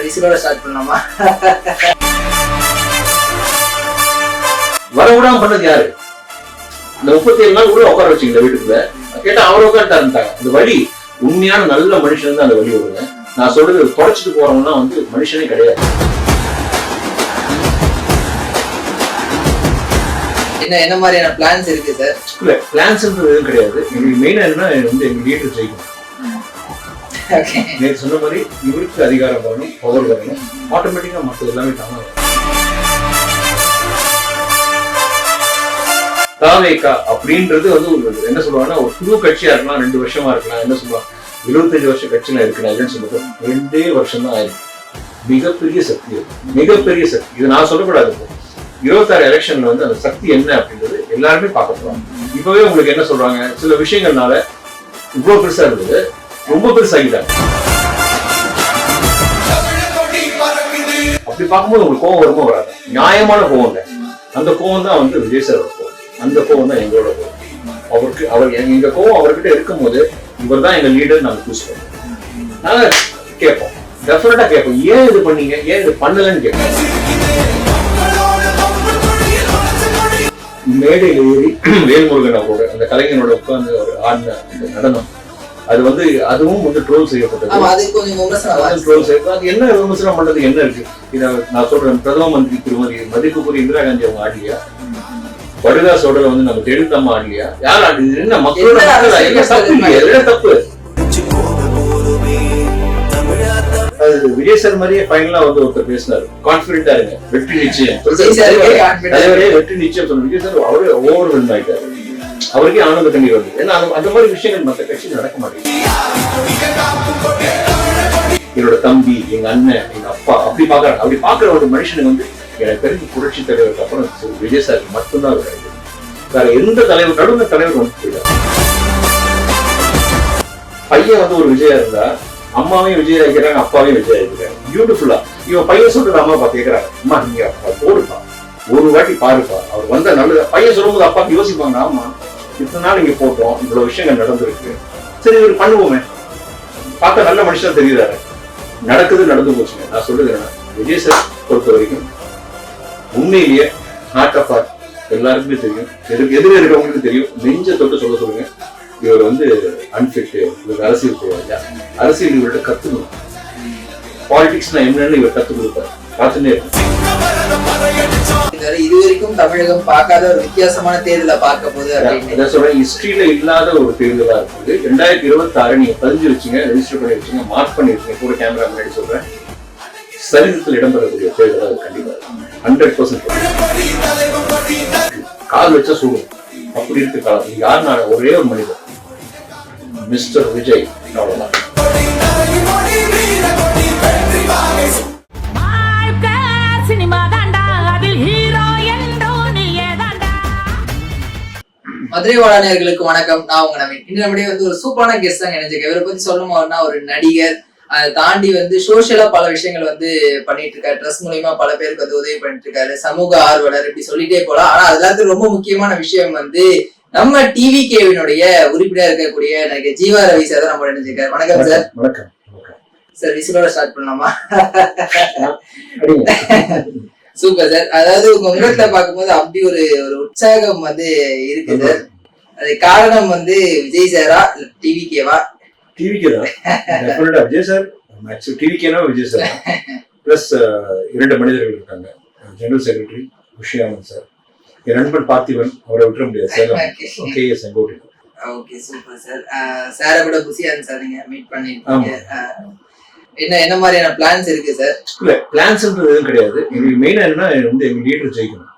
Sir விசிலோட start பண்ணலாமா? வரவிடாம பண்ணது யாரு? இந்த 37 நாள் கூட உட்கார வச்சுக்கல வீட்டுக்குள்ள. கேட்டா அவர் உட்காந்துட்டாங்க. அந்த வழி உண்மையான நல்ல மனுஷன் தான் அந்த வழி வருங்க. நான் சொல்றது தொடச்சிட்டு போறவங்கன்னா வந்து மனுஷனே கிடையாது. என்ன மாதிரியான பிளான்ஸ் இருக்கு சார்? இல்ல பிளான்ஸ்ன்றது எதுவும் கிடையாது. எங்களுக்கு மெயினா என்னன்னா வந்து எங்க லீடர் ஜெயிக்கணும். நேற்று சொன்ன மாதிரி இவருக்கு அதிகாரம் வரணும், பவர் வரணும், ஆட்டோமேட்டிக்கா மற்ற எல்லாமே தானே. தாவேகா அப்படின்றது வந்து ஒரு என்ன சொல்லுவாங்கன்னா ஒரு புது கட்சியா இருக்கலாம், 2 வருஷமா இருக்கலாம். என்ன சொல்லுவாங்க 25 வருஷம் கட்சியில இருக்கிறேன் இல்லைன்னு சொல்லுறது 2 வருஷம் தான் ஆயிருக்கு. மிகப்பெரிய சக்தி, மிகப்பெரிய சக்தி. இது நான் சொல்லக்கூடாது. 26 எலெக்ஷன்ல வந்து அந்த சக்தி என்ன அப்படின்றது எல்லாருமே பார்க்க போறாங்க. இப்பவே உங்களுக்கு என்ன சொல்றாங்க, சில விஷயங்கள்னால இவ்வளவு பெருசா இருந்தது ரொம்ப பெருசாகிட்டாங்க. அப்படி பார்க்கும்போது உங்களுக்கு கோவம் வருமோ வராது. நியாயமான கோவம் இல்லை. அந்த கோவம் தான் வந்து விஜய் சார் கோவம். அந்த கோவம் தான் எங்களோட கோவம். அவர் எங்க கோவம் அவர்கிட்ட இருக்கும் போது இவர் தான் எங்க லீடர் நாங்க சூஸ் பண்ணுவோம். நாங்க கேட்போம், டெஃபினட்டா கேட்போம். ஏன் இது பண்ணீங்க, ஏன் இது பண்ணலன்னு கேட்போம். மேடையில் ஏறி வேல்முருகன் அவரோட அந்த கலைஞனோட உட்கார்ந்து ஒரு ஆடின அந்த நடனம் அது வந்து அதுவும் வந்து ட்ரோல் செய்யப்பட்டது. அது என்ன விமர்சனம் பண்றது என்ன இருக்கு? இதை நான் சொல்றேன், பிரதம மந்திரி திருமதி மதிப்புக்குரிய இந்திரா காந்தி அவங்க ஆடலையா? படுகாசோட வந்து நம்ம ஜெயலலிதா ஆடலையா? யார் ஆடுது? என்ன மக்களோட தப்பு. அது விஜய் சார் மாதிரியே ஃபைனலா வந்து ஒருத்தர் பேசினாரு, கான்பிடண்டா இருங்க, வெற்றி நிச்சயம். தலைவரே வெற்றி நிச்சயம் சொன்ன விஜய் சார் அவரே ஓவர் வெல்ம் ஆயிட்டாரு. அவருக்கே ஆனந்த கண்ணீர் வருது. ஏன்னா அந்த மாதிரி விஷயங்கள் மற்ற கட்சியில் நடக்க மாட்டேங்குது. என்னோட தம்பி, எங்க அண்ணன், எங்க அப்பா அப்படி பாக்குறாங்க. அப்படி பாக்குற ஒரு மனுஷனுக்கு வந்து எனக்கு தெரிஞ்சு புரட்சி தலைவருக்கு அப்புறம் விஜய் சார் மட்டும்தான் கிடையாது. வேற எந்த தலைவர் நடுவுல தலைவர் வந்து போயிடாரு. பையன் வந்து ஒரு விஜயா இருந்தா அம்மாவையும் விஜய் ஆகிக்கிறாங்க, அப்பாவையும் விஜய் ஆகிக்கிறாங்க. பியூட்டிஃபுல்லா இவன் பையன் சொல்றது அம்மா அப்பா கேட்கிறாங்க, அம்மா நீங்க போடுப்பா, ஒரு வாட்டி பாருப்பா, அவர் வந்த நல்லது. பையன் சொல்லும்போது அப்பாவுக்கு யோசிப்பாங்க, ஆமா இத்தனை நாள் இங்க போட்டோம், இவ்வளவு விஷயங்கள் நடந்திருக்கு, சரி இவர் பண்ணுவோமே, பார்த்தா நல்ல மனுஷன் தெரியுறாரு, நடக்குது நடந்து போச்சுங்க. நான் சொல்றது என்ன, விஜய் சார் பொறுத்த வரைக்கும் உண்மையிலேயே ஹார்ட் ஆஃப் ஹார்ட் எல்லாருக்குமே தெரியும், எதிர இருக்கிறவங்களுக்கு தெரியும். நெஞ்ச தொட்டு சொல்ல சொல்லுங்க, இவர் வந்து அன்பிட், இவர் அரசியல் போவாங்க, அரசியல் இவர்கிட்ட கத்துக்கணும். பாலிடிக்ஸ்னா என்னன்னு இவர் கத்துக் கொடுப்பாரு, பார்த்துட்டே இருக்கும். இதுவரைக்கும் தமிழகம் பார்க்காத ஒரு வித்தியாசமான தேர்தலை பார்க்க போது அப்படின்னு சொல்றேன். ஹிஸ்டரியில இல்லாத ஒரு தேர்தலா இருக்குது. 2026 நீங்க பதிஞ்சு வச்சுங்க, ரெஜிஸ்டர் பண்ணி வச்சுங்க, மார்க் பண்ணி வச்சுங்க. கூட கேமரா முன்னாடி சொல்றேன், சரித்திரத்தில் இடம்பெறக்கூடிய தேர்தலா கண்டிப்பா 100% கால் வச்சா சொல்லுவோம். அப்படி இருக்கு காலம். நீங்க யார்? நான் ஒரே ஒரு மனிதர், மிஸ்டர் விஜய். அவ்வளவுதான். மதுரை வாழாளர்களுக்கு வணக்கம். நான் உங்க நவீன். இன்று நம்முடைய வந்து ஒரு சூப்பரான கெஸ்ட் தான் நினைச்சிருக்கேன். இவரை பத்தி சொல்லணும்னா ஒரு நடிகர், அதை தாண்டி வந்து சோசியலா பல விஷயங்கள் வந்து பண்ணிட்டு இருக்காரு. ட்ரெஸ் மூலியமா பல பேருக்கு வந்து உதவி பண்ணிட்டு இருக்காரு. சமூக ஆர்வலர், இப்படி சொல்லிட்டே போலாம். ஆனா அதுல ரொம்ப முக்கியமான விஷயம் வந்து நம்ம டிவிகேவினுடைய உறுப்பினர் இருக்கக்கூடிய நடிகர் ஜீவா ரவி சார் தான் நம்ம நினைச்சிருக்காரு. வணக்கம் சார். வணக்கம் சார். விசிலோட ஸ்டார்ட் பண்ணலாமா? Super sir. அதாவது உங்க முகத்தை பார்க்கும்போது அப்படி ஒரு உற்சாகம் வந்து இருக்குது. அது காரணம் வந்து விஜய் சாரா டிவிகேவா? டிவிகே தான். விஜய் சார் டிவிகேனா விஜய் சார் பிளஸ் 2 மனிதர்கள் இருக்காங்க. ஜெனரல் செக்ரட்டரி விஷயானந்த் சார், என் நண்பன் பார்த்திபன், அவரை விட்டுற முடியாது, Salem KS Sengottai. Okay super sir. சாரை கூட புசியான் சார் நீங்க மீட் பண்ணிருக்கீங்க. என்ன மாதிரியான பிளான்ஸ் இருக்கு சார்? இல்ல பிளான்ஸ்ன்றது எதுவும் கிடையாது. எங்களுக்கு மெயினா என்னன்னா வந்து எங்க லீடர் ஜெயிக்கணும்.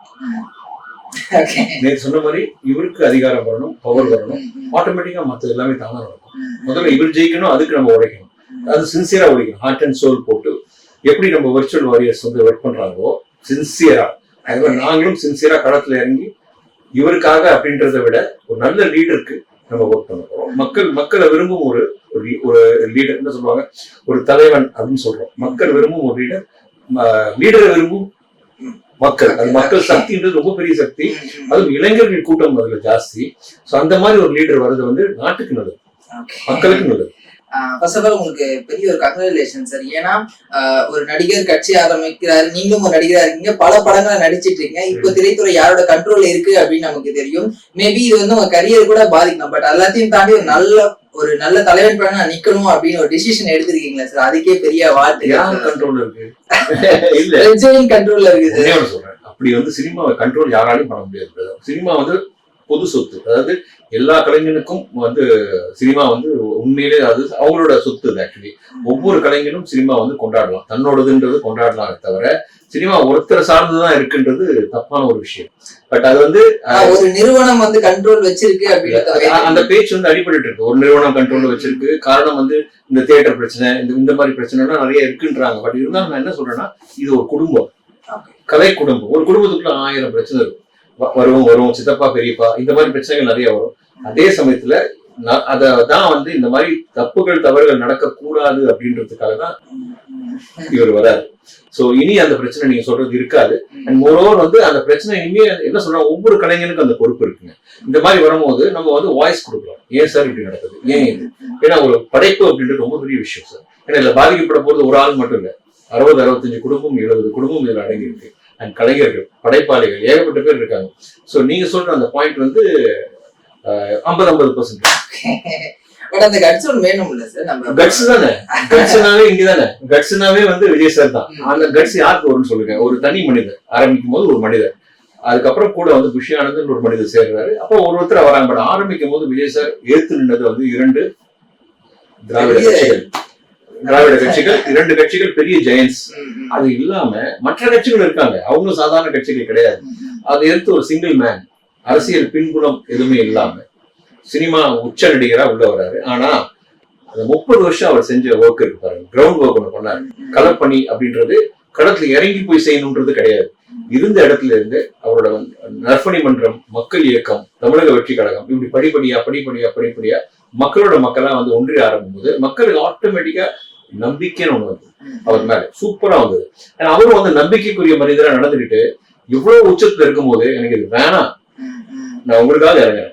நேற்று சொன்ன மாதிரி இவருக்கு அதிகாரம் வரணும், பவர் வரணும், ஆட்டோமேட்டிக்கா மற்ற எல்லாமே தானே நடக்கும். முதல்ல இவர் ஜெயிக்கணும், அதுக்கு நம்ம உழைக்கணும். அது சின்சியரா உழைக்கணும், ஹார்ட் அண்ட் சோல் போட்டு. எப்படி நம்ம வர்ச்சுவல் வாரியர்ஸ் வந்து ஒர்க் பண்றாங்களோ சின்சியரா, அதுமாதிரி நாங்களும் சின்சியரா களத்துல இறங்கி இவருக்காக அப்படின்றத விட ஒரு நல்ல லீடருக்கு நம்ம ஒர்க் பண்ண போறோம். மக்களை விரும்பும் ஒரு லீடர், என்ன சொல்லுவாங்க, ஒரு தலைவன் அப்படின்னு சொல்றோம். மக்கள் விரும்பும் ஒரு லீடரை விரும்பும் மக்கள். அது மக்கள் சக்தின்றது ரொம்ப பெரிய சக்தி. அதுவும் இளைஞர்கள் கூட்டம் அதுல ஜாஸ்தி. சோ அந்த மாதிரி ஒரு லீடர் வர்றது வந்து நாட்டுக்கு நல்லது, மக்களுக்கு நல்லது. ஃபர்ஸ்ட் ஆஃப் ஆல் உங்களுக்கு பெரிய ஒரு கங்க்ராச்சுலேஷன் சார். ஏன்னா ஒரு நடிகர் கட்சி ஆரம்பிக்கிறாரு, நீங்களும் ஒரு நடிகரா இருக்கீங்க, பல படங்களை நடிச்சிட்டு இருக்கீங்க. இப்போ திரைத்துறை யாரோட கண்ட்ரோல்ல இருக்கு அப்படின்னு நமக்கு தெரியும். மேபி இது வந்து உங்க கரியர் கூட பாதிக்கலாம். பட் எல்லாத்தையும் தாண்டி ஒரு நல்ல தலைவன் பண்ண நான் நிக்கணும் அப்படின்னு ஒரு டிசிஷன் எடுத்திருக்கீங்களா சார்? அதுக்கே பெரிய வாழ்த்து. கண்ட்ரோல் இருக்கு இல்ல கண்ட்ரோல்ல இருக்கு சார். சொல்றேன், அப்படி வந்து சினிமாவை கண்ட்ரோல் யாராலையும் பண்ண முடியாது. சினிமா வந்து பொது சொத்து. அதாவது எல்லா கலைஞனுக்கும் வந்து சினிமா வந்து உண்மையிலே அது அவங்களோட சொத்து. ஆக்சுவலி ஒவ்வொரு கலைஞனும் சினிமா வந்து கொண்டாடலாம், தன்னோடதுன்றது கொண்டாடலாம். தவிர சினிமா ஒருத்தர் சார்ந்துதான் இருக்குன்றது தப்பான ஒரு விஷயம். பட் அது வந்து ஒரு நிறுவனம் வந்து கண்ட்ரோல் வச்சிருக்கு அப்படின்னு அந்த பேச்சு வந்து அடிபட்டு இருக்கு. ஒரு நிறுவனம் கண்ட்ரோல் வச்சிருக்கு. காரணம் வந்து இந்த தியேட்டர் பிரச்சனை, இந்த மாதிரி பிரச்சனைலாம் நிறைய இருக்குன்றாங்க. பட் இருந்தாலும் நான் என்ன சொல்றேன்னா, இது ஒரு குடும்பம், கலை குடும்பம். ஒரு குடும்பத்துக்குள்ள 1000 பிரச்சனை இருக்கும். வரும் சித்தப்பா பெரியப்பா இந்த மாதிரி பிரச்சனைகள் நிறைய வரும். அதே சமயத்துல அததான் வந்து இந்த மாதிரி தப்புகள் தவறுகள் நடக்க கூடாது அப்படின்றதுக்காக தான் இவர் வராது. சோ இனி அந்த பிரச்சனை நீங்க சொல்றது இருக்காது. அண்ட் மோரோவர் வந்து அந்த பிரச்சனை இனிமே என்ன சொல்றோம், ஒவ்வொரு கலைஞனுக்கும் அந்த பொறுப்பு இருக்குங்க. இந்த மாதிரி வரும்போது நம்ம வந்து வாய்ஸ் கொடுக்கலாம். ஏன் சார் இப்படி நடக்குது, ஏன் இது? ஏன்னா ஒரு படைப்பு அப்படின்றது ரொம்ப பெரிய விஷயம் சார். ஏன்னா இதுல பாதிக்கப்பட போறது ஒரு ஆள் மட்டும் இல்ல, 60-65 குடும்பம் 70 குடும்பம் இதுல அடங்கி இருக்கு. அண்ட் கலைஞர்கள், படைப்பாளிகள் ஏகப்பட்ட பேர் இருக்காங்க. சோ நீங்க சொல்ற அந்த பாயிண்ட் வந்து 50-50%. பட் அந்த கட்ஸ் ஒன்று வேணும் இல்ல சார்? நம்ம கட்ஸ் தானே, கட்ஸ்னாவே இங்கதானே, கட்ஸ்னாவே வந்து விஜய் சார் தான். அந்த கட்ஸ் யாருக்கு வரும்னு சொல்லுங்க. ஒரு தனி மனிதர் ஆரம்பிக்கும் போது ஒரு மனிதர், அதுக்கப்புறம் கூட வந்து புஷி ஆனந்த் ஒரு மனிதர் சேர்றாரு, அப்போ ஒருத்தர் வராங்க. பட் ஆரம்பிக்கும் போது விஜய் சார் ஏத்து நின்றது வந்து 2 திராவிட கட்சிகள். 2 கட்சிகள் பெரிய ஜெயன்ஸ். அது இல்லாம மற்ற கட்சிகள் இருக்காங்க, அவங்களும் சாதாரண கட்சிகள் கிடையாது. அதை எடுத்து ஒரு சிங்கிள் மேன், அரசியல் பின்புலம் எதுவுமே இல்லாம சினிமா உச்ச நடிகரா உள்ள வர்றாரு. ஆனா அந்த 30 வருஷம் அவர் செஞ்ச ஒர்க் இருக்கு பாருங்க, கிரவுண்ட் ஒர்க் ஒண்ணு பண்ணாரு. களப்பணி அப்படின்றது களத்துல இறங்கி போய் செய்யணும்ன்றது கிடையாது. இருந்த இடத்துல இருந்து அவரோட நற்பணி மன்றம், மக்கள் இயக்கம், தமிழக வெற்றி கழகம், இப்படி படிப்படியா மக்களோட மக்களா வந்து ஒன்றிய ஆரம்பிக்கும் போது மக்களுக்கு ஆட்டோமேட்டிக்கா நம்பிக்கைன்னு ஒண்ணு வந்து அவர் மேல சூப்பரா வந்தது. அவரும் வந்து நம்பிக்கைக்குரிய மனிதரா நடந்துகிட்டு இவ்வளவு உச்சத்துல இருக்கும் போது எனக்கு இது வேணாம், நான் உங்களுக்காக இறங்குறேன்.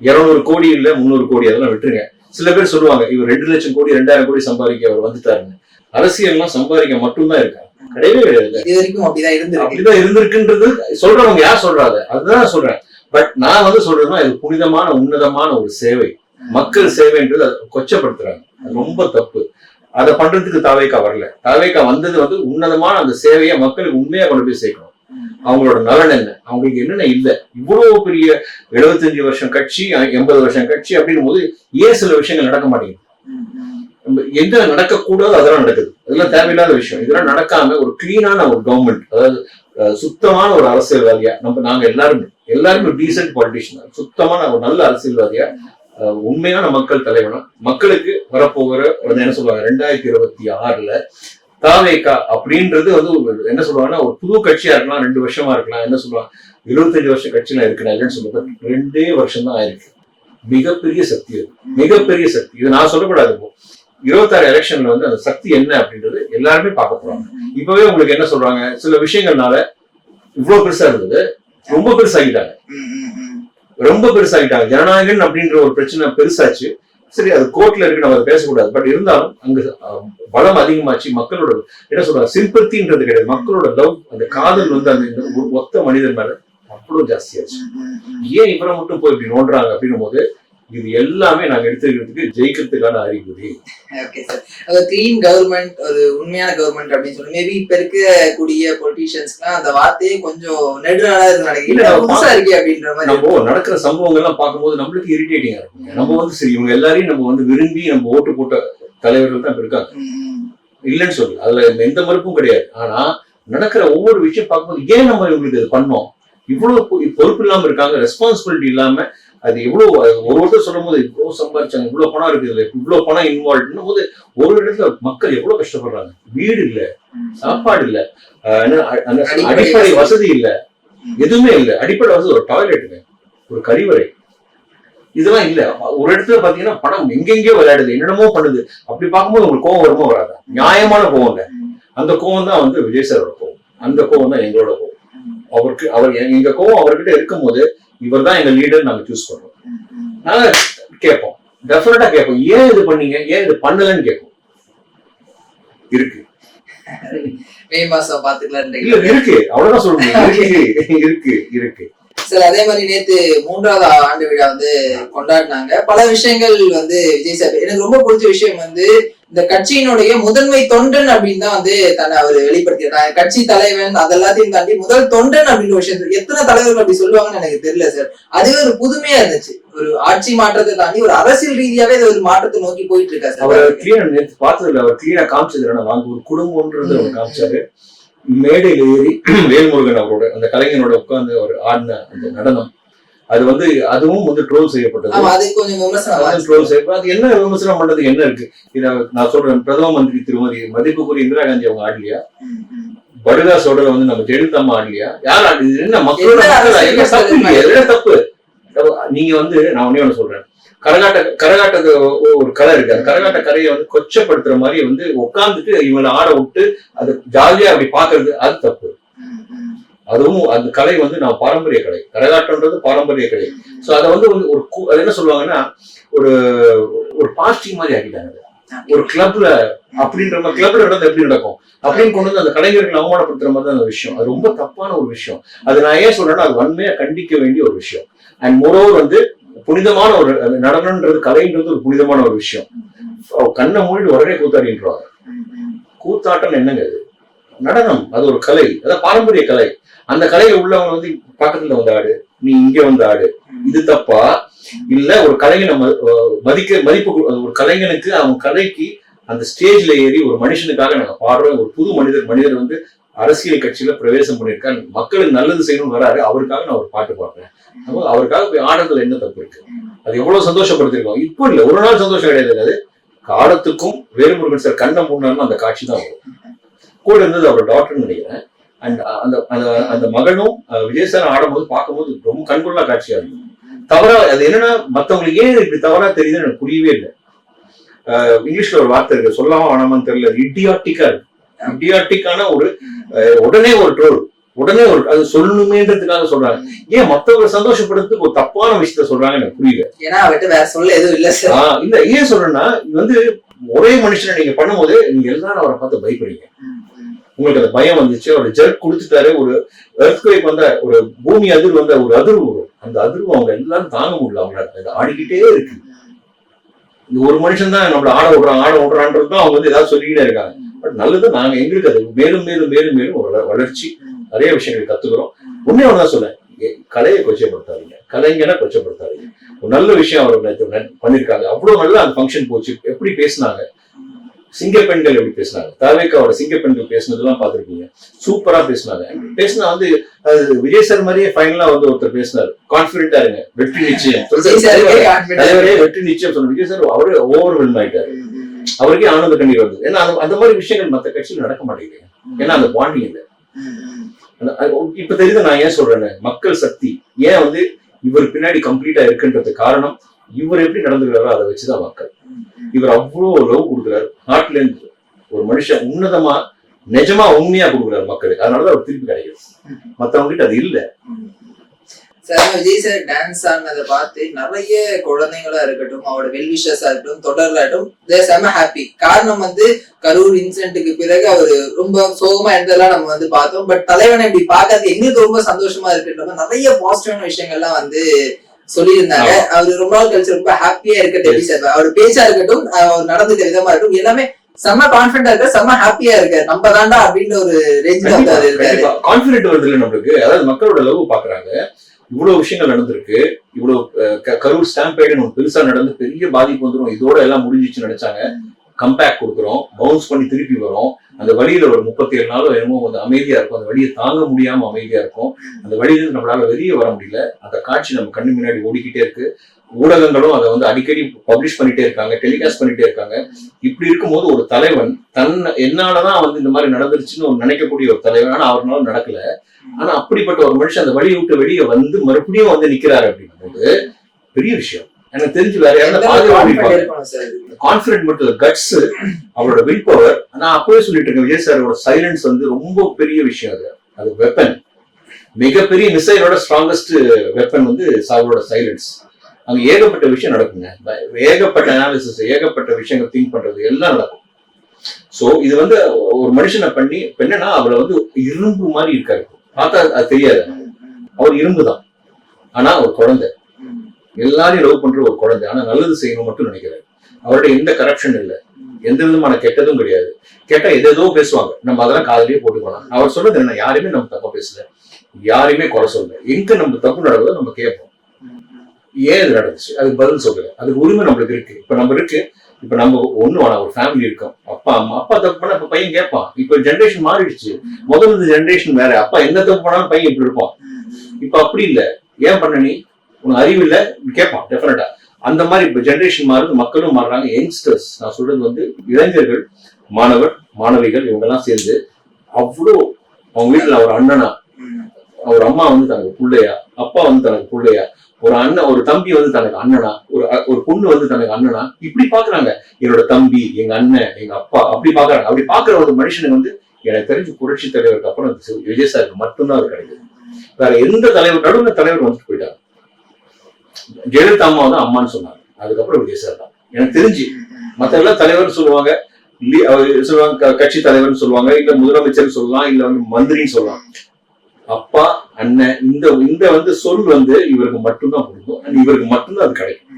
200 கோடி இல்ல 300 கோடி அதெல்லாம் விட்டுருங்க. சில பேர் சொல்லுவாங்க இவர் 2 லட்சம் கோடி 2000 கோடி சம்பாதிக்க அவர் வந்துட்டாருன்னு. அரசியல்லாம் சம்பாதிக்க மட்டும்தான் இருக்காங்க, கிடையவே கிடையாது. இது வரைக்கும் அப்படிதான் இருந்திருக்குன்றது சொல்றவங்க யார் சொல்றாங்க, அதுதான் சொல்றேன். பட் நான் வந்து சொல்றதுன்னா இது புனிதமான உன்னதமான ஒரு சேவை, மக்கள் சேவைன்றது அதை கொச்சப்படுத்துறாங்க. அது ரொம்ப தப்பு. அதை பண்றதுக்கு தாவேக்கா வரல. தாவேக்கா வந்தது வந்து உன்னதமான அந்த சேவையை மக்களுக்கு உண்மையா கொண்டு போய் சேர்க்கணும். அவங்களோட நலன் என்ன, அவங்களுக்கு என்னென்ன இல்லை. இவ்வளவு பெரிய 75 வருஷம் கட்சி, 80 வருஷம் கட்சி அப்படின்னும் போது ஏன் சில விஷயங்கள் நடக்க மாட்டேங்குது? எங்க நடக்கக்கூடாது அதெல்லாம் நடக்குது. அதெல்லாம் தேவையில்லாத விஷயம். இதெல்லாம் நடக்காம ஒரு கிளீனான ஒரு கவர்மெண்ட், அதாவது சுத்தமான ஒரு அரசியல்வாதியா நாங்க எல்லாருமே டீசென்ட் பாலிட்டிஷியன், சுத்தமான ஒரு நல்ல அரசியல்வாதியா, உண்மையான மக்கள் தலைவனா, மக்களுக்கு வரப்போகிற என்ன சொல்லுவாங்க 2026ல தாவேக்கா அப்படின்றது வந்து என்ன சொல்லுவாங்கன்னா ஒரு புது கட்சியா இருக்கலாம், 2 வருஷமா இருக்கலாம். என்ன சொல்லுவாங்க 75 வருஷம் கட்சியில இருக்கிறேன் இல்லைன்னு சொல்லுறது 2 வருஷம் தான் ஆயிருக்கு. மிகப்பெரிய சக்தி அது, மிகப்பெரிய சக்தி. இது நான் சொல்லக்கூடாது. 26 எலெக்ஷன்ல வந்து அந்த சக்தி என்ன அப்படின்றது எல்லாருமே பார்க்க போறாங்க. இப்பவே உங்களுக்கு என்ன சொல்றாங்க, சில விஷயங்கள்னால இவ்வளவு பெருசா இருந்தது ரொம்ப பெருசாகிட்டாங்க, ஜனநாயகன் அப்படின்ற ஒரு பிரச்சனை பெருசாச்சு. சரி, அது கோர்ட்ல இருக்கு, நம்ம அதை பேசக்கூடாது. பட் இருந்தாலும் அங்க பலம் அதிகமாச்சு. மக்களோட என்ன சொல்றாங்க சிம்பத்தின்றது கிடையாது, மக்களோட லவ், அந்த காதல் வந்து அந்த ஒத்த மனிதன் மேல அவ்வளவு ஜாஸ்தியாச்சு. ஏன் இவரை மட்டும் போய் இப்படி நோண்டுறாங்க அப்படின்னும் போது இது எல்லாமே நாங்க எடுத்துக்கிறதுக்கு ஜெயிக்கிறதுக்கான அறிகுறி. ஓகே சார், அது கிளீன் கவர்மெண்ட், ஒரு உண்மையான கவர்மெண்ட் அப்படின்னு சொல்லி மேபி இப்ப இருக்கக்கூடிய பொலிட்டீஷியன்ஸ்க்குலாம் அந்த வார்த்தையே கொஞ்சம் நெடுநாளா இருக்கு அப்படின்ற மாதிரி. நம்ம நடக்கிற சம்பவங்கள் எல்லாம் பார்க்கும்போது நம்மளுக்கு இரிட்டேட்டிங்கா இருக்குங்க. நம்ம வந்து சரி இவங்க எல்லாரையும் நம்ம வந்து விரும்பி நம்ம ஓட்டு போட்ட தலைவர்கள் தான் இருக்காங்க, இல்லைன்னு சொல்லு, அதுல எந்த மறுப்பும் கிடையாது. ஆனா நடக்கிற ஒவ்வொரு விஷயம் பார்க்கும்போது ஏன் நம்ம இவங்களுக்கு இது பண்ணோம், இவ்வளவு பொறுப்பு இல்லாம இருக்காங்க, ரெஸ்பான்சிபிலிட்டி இல்லாம, அது எவ்வளவு ஒருத்தர் சொல்லும் போது இவ்வளவு சம்பாதிச்சாங்க, இவ்வளவு பணம் இருக்குது, இல்ல இவ்வளவு பணம் இன்வால்வ் போது ஒரு இடத்துல மக்கள் எவ்வளவு கஷ்டப்படுறாங்க. வீடு இல்ல, சாப்பாடு இல்ல, அடிப்படை வசதி இல்ல, எதுவுமே இல்ல. அடிப்படை வசதி ஒரு டாய்லெட்டுங்க, ஒரு கழிவறை, இதெல்லாம் இல்ல. ஒரு இடத்துல பாத்தீங்கன்னா பணம் எங்கெங்கயோ விளையாடுது, என்னென்னமோ பண்ணுது. அப்படி பார்க்கும்போது உங்களுக்கு கோவம் வருமா வராதா? நியாயமான கோவம் இல்ல. அந்த கோவம் தான் வந்து விஜய் சாரோட கோவம், அந்த கோவம் தான் எங்களோட கோவம். எங்க கோவம் அவர்கிட்ட இருக்கும் போது இவர் தான் எங்க லீடர் நாங்க சூஸ் பண்றோம். நாங்க கேட்போம், டெஃபினட்டா கேட்போம், ஏன் இது பண்ணீங்க, ஏன் இது பண்ணலன்னு கேட்போம். இருக்கு மே மாசம் பாத்துக்கலாம் இல்ல இருக்கு, அவ்வளவுதான் சொல்றேன். இருக்கு இருக்கு சார். அதே மாதிரி நேத்து 3வது ஆண்டு விழா வந்து கொண்டாடினாங்க. பல விஷயங்கள் வந்து விஜய் சார், எனக்கு ரொம்ப பிடிச்ச விஷயம் வந்து இந்த கட்சியினுடைய முதன்மை தொண்டன் அப்படின்னு தான் வந்து தன்னை அவர் வெளிப்படுத்தினார். கட்சி தலைவன் அதெல்லாத்தையும் தாண்டி முதல் தொண்டன் அப்படின்னு விஷயம் எத்தனை தலைவர்கள் அப்படி சொல்லுவாங்கன்னு எனக்கு தெரியல சார். அதுவே ஒரு புதுமையா இருந்துச்சு. ஒரு ஆட்சி மாற்றத்தை தாண்டி ஒரு அரசியல் ரீதியாவே ஒரு மாற்றத்தை நோக்கி போயிட்டு இருக்கா சார். அவர் கிளீனா நேற்று பார்த்ததுல அவர் கிளீனா காமிச்சது நாங்க ஒரு குடும்பம்ன்றது அவர் காமிச்சாரு. மேடையில ஏறி வேல்முருகன் அவரோட அந்த கலைஞனோட உட்கார்ந்து அவர் ஆடின அந்த நடனம், அது வந்து அதுவும் வந்து ட்ரோல் செய்யப்பட்டது. ட்ரோல் செய்யப்பட்டது. அது என்ன விமர்சனம் பண்றதுக்கு என்ன இருக்கு? இத நான் சொல்றேன், பிரதம மந்திரி திருமதி மதிப்புக்குரிய இந்திரா காந்தி அவங்க ஆடலையா? படுகா சோடல வந்து நம்ம ஜெயலலிதா ஆடலையா? யார் ஆடு? என்ன மக்களோட என்ன தப்பு? நீங்க வந்து நான் ஒண்ணு சொல்றேன், கரகாட்ட ஒரு கலை இருக்கு. அந்த கரகாட்ட கரையை வந்து கொச்சப்படுத்துற மாதிரி வந்து உட்காந்துட்டு இவங்களை ஆட விட்டு அது ஜாலியா அப்படி பாக்குறது, அது தப்பு. அதுவும் அந்த கலை வந்து நான் பாரம்பரிய கலை, கரகாட்டம்ன்றது பாரம்பரிய கலை. சோ அதை வந்து ஒரு அது என்ன சொல்லுவாங்கன்னா ஒரு ஒரு பாசிட்டிவ் மாதிரி ஆக்கிட்டாங்க. ஒரு கிளப்ல அப்படின்ற மாதிரி கிளப்ல நடந்து எப்படி நடக்கும் அப்படின்னு கொண்டு வந்து அந்த கலைஞர்கள் அவமானப்படுத்துற மாதிரி தான் அந்த விஷயம். அது ரொம்ப தப்பான ஒரு விஷயம். அது நான் ஏன் சொல்றேன்னா, அது வன்மையா கண்டிக்க வேண்டிய ஒரு விஷயம். அண்ட் மோரோவர் வந்து புனிதமான ஒரு நடனம்ன்றது, கலைன்றது ஒரு புனிதமான ஒரு விஷயம். கண்ணை மூடிட்டு உடனே கூத்தாடின்றாங்க. கூத்தாட்டம் என்னங்க அது? நடனம் அது ஒரு கலை, அதாவது பாரம்பரிய கலை. அந்த கலையில உள்ளவங்க வந்து பக்கத்துல வந்து ஆடு, நீ இங்க வந்து ஆடு, இது தப்பா? இல்ல ஒரு கலைஞனை மதிப்பு ஒரு கலைஞனுக்கு அவங்க கலைக்கு அந்த ஸ்டேஜ்ல ஏறி ஒரு மனுஷனுக்காக நாங்க பாடுறோம். ஒரு புது மனிதர் வந்து அரசியல் கட்சியில பிரவேசம் பண்ணிருக்காரு, மக்களுக்கு நல்லது செய்யணும்னு வராரு, அவருக்காக நான் ஒரு பாட்டு பாடுறேன். அவருக்காக போய் ஆடுறதுல என்ன தப்பு இருக்கு? அது எவ்வளவு சந்தோஷப்படுத்திருக்கோம். இப்போ இல்ல, ஒரு நாள் சந்தோஷம் கிடையாது. அது காலத்துக்கும் வேலுமுருகன் சார் கண்ணை மூணு அந்த காட்சி தான் வரும். கூட இருந்தது அவர் டாக்டர்னு நினைக்கிறேன். அண்ட் அந்த மகனும் விஜய் சார் ஆடும்போது பார்க்கும்போது ரொம்ப கண்கொள்ளா காட்சியா இருக்கும். தவறா அது என்னன்னா, மத்தவங்களுக்கு ஏன் இப்படி தவறா தெரியுதுன்னு எனக்கு புரியவே இல்லை. இங்கிலீஷ்ல ஒரு வார்த்தை இருக்கு, சொல்லாம வேணாமான்னு தெரியல, இடியாட்டிக்கா இருக்கு. இடியாட்டிக்கான ஒரு உடனே ஒரு ட்ரோல், உடனே ஒரு அது சொல்லணுமேன்றதுக்காக சொல்றாங்க. ஏன் மத்தவங்க சந்தோஷப்படுறதுக்கு ஒரு தப்பான விஷயத்த சொல்றாங்க எனக்கு புரியல. ஏன்னா அவர்கிட்ட வேற சொல்ல எதுவும் இல்ல சார். இல்ல, ஏன் சொல்றேன்னா, இது வந்து ஒரே மனுஷனை நீங்க பண்ணும்போது நீங்க எல்லாரும் அவரை பார்த்து பயப்படுறீங்க. உங்களுக்கு அந்த பயம் வந்துச்சு, ஒரு ஜெர்க் கொடுத்துட்டாரு, ஒரு எர்த்குவேக் வந்த, ஒரு பூமி அதிர்வு வந்த ஒரு அதிர்வு வரும். அந்த அதிர்வு அவங்க எல்லாரும் தாங்க முடியல. அவங்க ஆடிக்கிட்டே இருக்கு. இந்த ஒரு மனுஷன் தான் நம்மள ஆட விடுறான்றது தான் அவங்க வந்து ஏதாவது சொல்லிக்கிட்டே இருக்காங்க. பட் நல்லது, நாங்க எங்களுக்கு அது மேலும் மேலும் மேலும் மேலும் ஒரு வளர்ச்சி, நிறைய விஷயங்கள் கத்துக்கிறோம். ஒன்னே ஒண்ணுதான் சொல்ல, கலையை கொச்சப்படுத்தாதீங்க, கலைஞனை கொச்சப்படுத்தாதீங்க. ஒரு நல்ல விஷயம் அவர் பண்ணிருக்காங்க. அவ்வளவு நல்லா அந்த ஃபங்க்ஷன் போச்சு. எப்படி பேசினாங்க, சிங்க பெண்கள் எப்படி பேசினாங்க, தாவேக்காவோட சிங்க பெண்கள் பேசினதெல்லாம் பாத்துருக்கீங்க. சூப்பரா பேசினாங்க. பேசினா வந்து விஜய் சார் மாதிரியே ஃபைனலா வந்து ஒருத்தர் பேசினாரு, கான்பிடென்டா இருங்க, வெற்றி நிச்சயம், வெற்றி நிச்சயம் சொன்ன விஜய் சார் அவரு ஓவர்வெல்ம் ஆயிட்டாரு. அவருக்கே ஆனந்த கண்ணீர் வருது. ஏன்னா அந்த மாதிரி விஷயங்கள் மற்ற கட்சியில் நடக்க மாட்டேங்குது. ஏன்னா அந்த பாண்டிங் இல்லை. இப்ப தெரியுது நான் ஏன் சொல்றேன்னு. மக்கள் சக்தி ஏன் வந்து இவர் பின்னாடி கம்ப்ளீட்டா இருக்குன்றது காரணம், இவர் எப்படி நடந்துக்கிறாரோ அதை வச்சுதான் மக்கள். இவர் அவ்வளவு லவ் கொடுக்குறாரு, நாட்டுல இருந்து ஒரு மனுஷன் உன்னதமா நிஜமா உண்மையா கொடுக்குறாரு மக்களுக்கு. அதனாலதான் அவர் திருப்பி கிடைக்கும். மத்தவங்க கிட்ட அது இல்ல சார். விஜய் சார் டான்ஸ் ஆனதை பார்த்து நிறைய குழந்தைங்களா இருக்கட்டும், அவரோட வெல்விஷர்ஸா இருக்கட்டும், தொடர்லாட்டும் செம ஹாப்பி. காரணம் வந்து கரூர் இன்சிடென்ட்டுக்கு பிறகு அவரு ரொம்ப சோகமா இருந்ததெல்லாம் நம்ம வந்து பார்த்தோம். பட் தலைவனை இப்படி பார்க்கறது எங்களுக்கு ரொம்ப சந்தோஷமா இருக்குன்ற நிறைய பாசிட்டிவான விஷயங்கள்லாம் வந்து சொல்லியிருந்தாங்க. அவரு ரொம்ப நாள் கழிச்சு ரொம்ப ஹாப்பியா இருக்கட்டும் சார். அவர் பேச்சா இருக்கட்டும், அவர் நடந்துட்ட விதமா இருக்கட்டும், எல்லாமே செம்ம கான்பிடண்டா இருக்க, செம்ம ஹாப்பியா இருக்கு. நம்ம தாண்டா அப்படின்ற ஒரு ரேஞ்ச்ல இருக்காரு. கான்பிடன்ட் வருது இல்ல நம்மளுக்கு. அதாவது மக்களோட லவ் பாக்குறாங்க. இவ்வளவு விஷயங்கள் நடந்திருக்கு. இவ்வளவு கரூர் ஸ்டாம்பேடு பெருசா நடந்து பெரிய பாதிப்பு வந்துடும், இதோட எல்லாம் முடிஞ்சிச்சு நினைச்சாங்க. கம்பேக் கொடுக்குறோம், பவுன்ஸ் பண்ணி திருப்பி வரும். அந்த வழியில ஒரு 37 நாளும் என்னமோ வந்து அமைதியா இருக்கும். அந்த வழியை தாங்க முடியாம அமைதியா இருக்கும். அந்த வழியிலிருந்து நம்மளால வெளியே வர முடியல. அந்த காட்சி நம்ம கண்ணு முன்னாடி ஓடிக்கிட்டே இருக்கு. ஊடகங்களும் அதை வந்து அடிக்கடி பப்ளிஷ் பண்ணிட்டே இருக்காங்க, டெலிகாஸ்ட் பண்ணிட்டே இருக்காங்க. இப்படி இருக்கும்போது ஒரு தலைவன் என்னாலதான் வந்து இந்த மாதிரி நடந்துருச்சுன்னு நினைக்கக்கூடிய ஒரு தலைவன், ஆனா அவரால் நடக்கல. ஆனா அப்படிப்பட்ட ஒரு மனுஷன் அந்த வழியை விட்டு வெளியே வந்து மறுபடியும் வந்து நிக்கிறாரு அப்படின்னும் போது பெரிய விஷயம். எனக்கு தெரிஞ்சு வேற யாராவது கான்பிடன்ட் மட்டும் கட்ஸ், அவரோட வில் பவர். நான் அப்பவே சொல்லிட்டு இருக்கேன், விஜய் சாரோட சைலன்ஸ் வந்து ரொம்ப பெரிய விஷயம். அது வெப்பன், மிகப்பெரிய மிசைலோட ஸ்ட்ராங்கஸ்ட் வெப்பன் வந்து சாரோட சைலன்ஸ். அங்க ஏகப்பட்ட விஷயம் நடக்குங்க, ஏகப்பட்ட அனாலிசிஸ், ஏகப்பட்ட விஷயங்கள் திங்க் பண்றது எல்லாம் நடக்கும். சோ இது வந்து ஒரு மனுஷனை பண்ணி என்னன்னா அவரை வந்து இரும்பு மாதிரி இருக்காரு, பார்த்தா அது தெரியாது, அவர் இரும்பு தான், ஆனா ஒரு குழந்தை, எல்லாரையும் லவ் பண்ற ஒரு குழந்தை, ஆனா நல்லது செய்யணும் மட்டும் நினைக்கிறாரு. அவருடைய எந்த கரப்ஷன் இல்லை, எந்த விதமான கெட்டதும் கிடையாது. கேட்டா எதோ பேசுவாங்க, நம்ம அதெல்லாம் காதலியே போட்டுக்கலாம். அவர் சொல்றது என்ன, யாரையுமே நம்ம தப்பா பேசல, யாரையுமே குறை சொல்லல, எங்க நம்ம தப்பு நடக்குதோ நம்ம கேட்போம், ஏன் இது நடந்துச்சு அதுக்கு பதில் சொல்லுங்க, அதுக்கு உரிமை நம்மளுக்கு இருக்கு. இப்ப நம்ம இருக்கு, இப்ப நம்ம ஒண்ணு வேணாம், ஒரு ஃபேமிலி இருக்கோம், அப்பா அம்மா, அப்பா தப்பு பண்ணா இப்ப பையன் கேட்பான். இப்ப ஜென்ரேஷன் மாறிடுச்சு, முதல்ல ஜென்ரேஷன் வேற, அப்பா எந்த தப்பு பண்ணாலும் பையன் இப்படி இருப்பான். இப்ப அப்படி இல்ல, ஏன் பண்ண நீ, உனக்கு அறிவு இல்ல கேட்பான் டெஃபினட்டா. அந்த மாதிரி இப்ப ஜென்ரேஷன் மாறுது, மக்களும் மாறுறாங்க. யங்ஸ்டர்ஸ் நான் சொல்றது வந்து இளைஞர்கள், மாணவர் மாணவிகள், இவங்க எல்லாம் சேர்ந்து அவ்வளோ அவங்க வீட்டுல ஒரு அண்ணனா, ஒரு அம்மா வந்து தனக்கு பிள்ளையா, அப்பா வந்து தனக்கு பிள்ளையா, ஒரு அண்ணன் ஒரு தம்பி வந்து தனக்கு அண்ணனா, ஒரு பொண்ணு வந்து தனக்கு அண்ணனா, இப்படி பாக்குறாங்க. என்னோட தம்பி, எங்க அண்ணன், எங்க அப்பா, அப்படி பாக்குறாங்க. அப்படி பாக்குற ஒரு மனுஷனுக்கு வந்து எனக்கு தெரிஞ்சு புரட்சி தலைவருக்கு அப்புறம் விஜய் சாருக்கு மட்டும்தான் அது கிடைக்குது. வேற எந்த தலைவர், நடுவில் தலைவர் வந்துட்டு போயிட்டாங்க. ஜெயலலிதா அம்மா வந்து அம்மான்னு சொன்னாங்க, அதுக்கப்புறம் விஜய் சார் தான் எனக்கு தெரிஞ்சு. மத்த எல்லாம் தலைவர் சொல்லுவாங்க, சொல்லுவாங்க கட்சி தலைவர்னு சொல்லுவாங்க, இல்ல முதலமைச்சர் சொல்லலாம், இல்ல வந்து மந்திரின்னு சொல்லலாம். அப்பா அண்ணன் இந்த வந்து சொல் வந்து இவருக்கு மட்டும்தான் கொடுக்கும், இவருக்கு மட்டும்தான் அது கிடைக்கும்.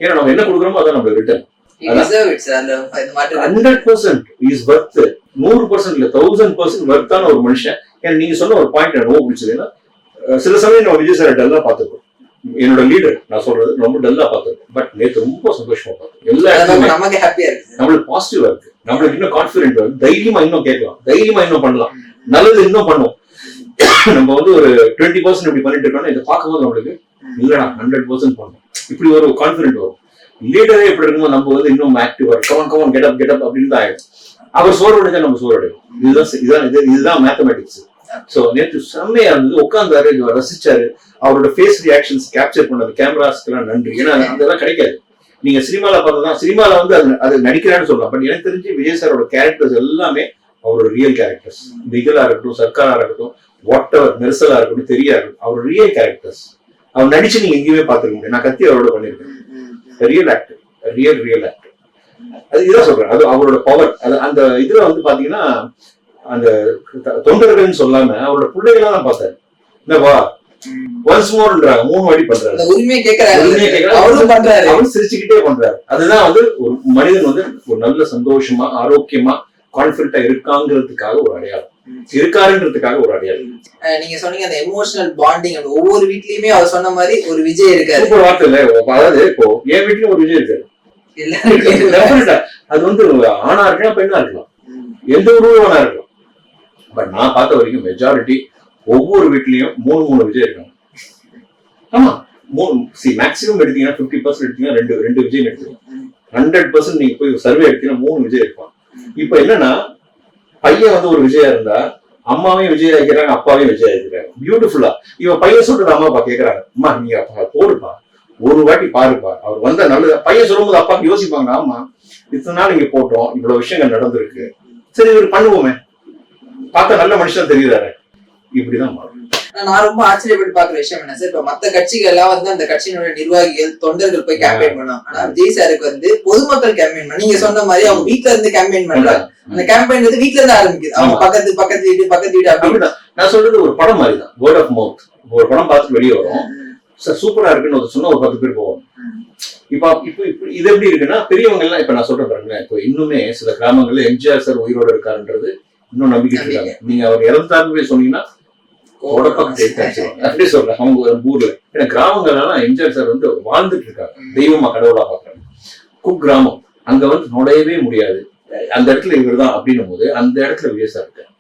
ஏன்னா நம்ம என்ன கொடுக்குறோமோ அதான் நம்ம ரிட்டர்ன். 100% இஸ் வர்த், 100% இல்ல 1000% வர்த்தான ஒரு மனுஷன். ஏன்னா நீங்க சொன்ன ஒரு பாயிண்ட் எனக்கு ரொம்ப பிடிச்சதுன்னா, சில சமயம் நம்ம விஜய் சார் டல்லா பார்த்துருக்கோம், என்னோட லீடர் நான் சொல்றது ரொம்ப டல்லா பார்த்துருக்கோம். பட் நேற்று ரொம்ப சந்தோஷமா பார்த்தோம், எல்லா இடத்துலயும் நம்மளுக்கு பாசிட்டிவா இருக்கு, நம்மளுக்கு இன்னும் கான்பிடென்ட் வருது, தைரியமா இன்னும் கேட்கலாம், தைரியமா இன்னும் பண்ணலாம், நல்லது இன்னும் பண்ணுவோம். நம்ம வந்து ஒரு 20% இப்படி பண்ணிட்டு இருக்கோம்னா இதை பார்க்கும்போது நம்மளுக்கு இல்லடா 100% பண்ணணும், இப்படி ஒரு கான்பிடென்ட் வரும். லீடரே எப்படி இருக்கும்போது நம்ம வந்து இன்னும் ஆக்டிவா கவன் கெட் அப் அப்படின்னு தான் ஆயிடும். அவர் சோர்வடைஞ்சா நம்ம சோர்வடையும். இதுதான் மேத்தமேட்டிக்ஸ். சோ நேற்று செம்மையா இருந்தது, உட்கார்ந்தாரு, ரசிச்சாரு, அவரோட ஃபேஸ் ரியாக்ஷன்ஸ் கேப்சர் பண்ணது கேமராஸ்க்கு எல்லாம் நன்றி. ஏன்னா அதெல்லாம் கிடைக்காது. நீங்க சினிமால பார்த்ததான், சினிமால வந்து அது நடிக்கிறான்னு சொல்லலாம். பட் எனக்கு தெரிஞ்சு விஜய் சாரோட கேரக்டர்ஸ் எல்லாமே அவரோட ரியல் கேரக்டர்ஸ். பிகிலா இருக்கட்டும், சர்க்காரா இருக்கட்டும், வாட் எவர், மெர்சலா இருக்கட்டும், தெரியாது, அவரோட ரியல் கேரக்டர்ஸ். அவர் நடிச்சு நீங்க எங்கேயுமே பார்த்துக்க முடியாது. நான் கத்தி அவரோட பண்ணிருக்கேன், ரியல் ஆக்டர், ரியல் ஆக்டர். அது இதான் சொல்றேன், அது அவரோட பவர். அது அந்த இதுல வந்து பாத்தீங்கன்னா அந்த தொண்டர்கள்னு சொல்லாம அவரோட பிள்ளைகளா தான் பார்த்தாரு. என்னவா ஒன்ஸ் மோர்ன்றாங்க, 3 வாட்டி பண்றாரு, உரிமையை கேட்கறாரு, அவரு சிரிச்சுக்கிட்டே பண்றாரு. அதுதான் வந்து ஒரு மனிதன் வந்து ஒரு நல்ல சந்தோஷமா, ஆரோக்கியமா, கான்பிடண்டா இருக்காங்கிறதுக்காக ஒரு அடையாளம், இருக்காருன்றதுக்காக ஒரு அடையாளம். நீங்க சொன்னீங்க அந்த எமோஷனல் பாண்டிங், ஒவ்வொரு வீட்லயுமே அவர் சொன்ன மாதிரி ஒரு விஜய் இருக்காரு. சூப்பர் வார்த்தை இல்ல? அதாவது இப்போ என் வீட்லயும் ஒரு விஜய் இருக்காரு. அது வந்து ஆணா இருக்கலாம், பெண்ணா இருக்கலாம், எந்த உருவனா இருக்கலாம். பட் நான் பார்த்த வரைக்கும் மெஜாரிட்டி ஒவ்வொரு வீட்லயும் 3 விஜய் இருக்காங்க. ஆமா, மேக்ஸிமம் எடுத்தீங்கன்னா 50% எடுத்தீங்கன்னா ரெண்டு விஜய் எடுத்துக்கலாம். 100% நீங்க போய் சர்வே எடுத்தீங்கன்னா 3 விஜய் இருப்பாங்க. இப்ப என்னன்னா பையன் வந்து ஒரு விஜயா இருந்தா அம்மாவையும் விஜய் ஆகிக்கிறாங்க, அப்பாவையும் விஜய் ஆகிக்கிறாங்க. பியூட்டிஃபுல்லா இவன் பையன் சொல்றது அம்மா அப்பா கேட்கறாங்க, அம்மா நீங்க அப்பா போடுப்பா, ஒரு வாட்டி பாருப்பா, அவர் வந்தா நல்லது. பையன் சொல்லும்போது அப்பாக்கு யோசிப்பாங்க, ஆமா இத்தனை நாள் இங்க போட்டோம், இவ்வளவு விஷயங்கள் நடந்திருக்கு, சரி இவர் பண்ணுவோமே, பார்த்தா நல்ல மனுஷன் தெரியுறாரு. இப்படிதான் மாறும். நான் ரொம்ப ஆச்சரியப்பட்டு பாக்குற விஷயம் என்ன சார், இப்ப மத்த கட்சிகள் எல்லாம் வந்து அந்த கட்சியினுடைய நிர்வாகிகள், தொண்டர்கள் போய் கேம்பெயின் பண்ணுவாங்க. ஆனா விஜய் சாருக்கு வந்து பொதுமக்கள் கேம்பெயின் பண்ண, நீங்க சொன்ன மாதிரி அவங்க வீட்டுல இருந்து கேம்பெயின் பண்றாங்க. அந்த கேம்பெயின் வந்து வீட்டுல இருந்து ஆரம்பிக்குது, அவங்க பக்கத்து வீடு அப்படிதான். நான் சொல்றது ஒரு படம் மாதிரிதான், வேர்ட் ஆஃப் மவுத். ஒரு படம் பார்த்துட்டு வெளியே வரும், சூப்பரா இருக்குன்னு சொன்னா ஒரு 10 பேர் போவாங்க. இப்ப இது எப்படி இருக்குன்னா, பெரியவங்க எல்லாம் இப்ப நான் சொல்றேன் பாருங்க, இப்போ இன்னுமே சில கிராமங்கள்ல எம்ஜிஆர் சார் உயிரோட இருக்காருன்றது இன்னும் நம்பிக்கிட்டு இருக்காங்க. நீங்க அவர் இறந்தாருன்னு போய் சொன்னீங்கன்னா அப்படி சொல்றேன் அவங்க ஊர்ல. ஏன்னா கிராமங்கள்லாம் எம்ஜிஆர் சார் வந்து வாழ்ந்துட்டு இருக்காங்க, தெய்வமா கடவுளா பாக்குறாங்க. குக்கிராமம், அங்க வந்து நுழையவே முடியாது, அந்த இடத்துல இவர் தான் அப்படின்னும் போது அந்த இடத்துல விஜய் சார் இருக்காரு.